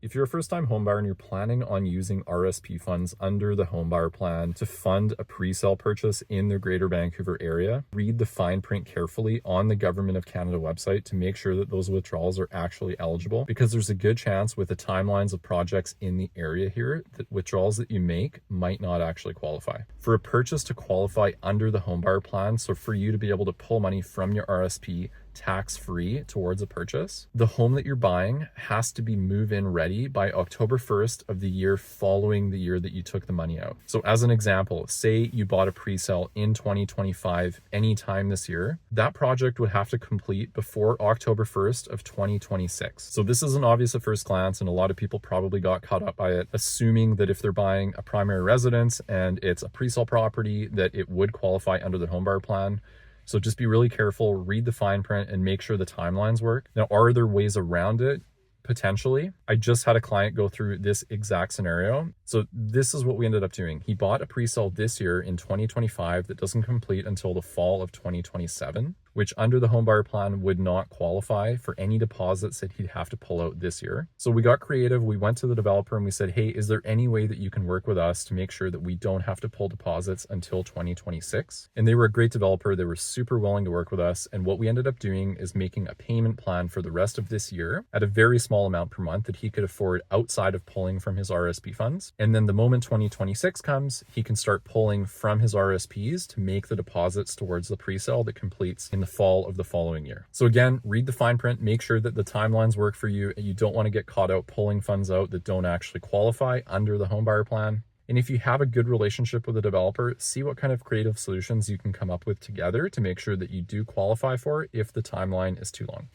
If you're a first-time homebuyer and you're planning on using RSP funds under the homebuyer plan to fund a pre-sale purchase in the Greater Vancouver area, read the fine print carefully on the Government of Canada website to make sure that those withdrawals are actually eligible, because there's a good chance with the timelines of projects in the area here that withdrawals that you make might not actually qualify. For a purchase to qualify under the homebuyer plan, so for you to be able to pull money from your RSP tax-free towards a purchase, the home that you're buying has to be move-in ready by October 1st of the year following the year that you took the money out. So as an example, say you bought a pre-sale in 2025 anytime this year, that project would have to complete before October 1st of 2026. So this isn't obvious at first glance, and a lot of people probably got caught up by it, assuming that if they're buying a primary residence and it's a pre-sale property, that it would qualify under the homebuyer plan. So just be really careful, read the fine print, and make sure the timelines work. Now, are there ways around it? Potentially. I just had a client go through this exact scenario. So this is what we ended up doing. He bought a pre-sale this year in 2025 that doesn't complete until the fall of 2027, which under the homebuyer plan would not qualify for any deposits that he'd have to pull out this year. So we got creative. We went to the developer and we said, hey, is there any way that you can work with us to make sure that we don't have to pull deposits until 2026? And they were a great developer. They were super willing to work with us. And what we ended up doing is making a payment plan for the rest of this year at a very small amount per month that he could afford outside of pulling from his RSP funds. And then the moment 2026 comes, he can start pulling from his RSPs to make the deposits towards the pre-sale that completes in the fall of the following year. So again, read the fine print, make sure that the timelines work for you. You don't want to get caught out pulling funds out that don't actually qualify under the homebuyer plan. And if you have a good relationship with a developer, see what kind of creative solutions you can come up with together to make sure that you do qualify for it if the timeline is too long.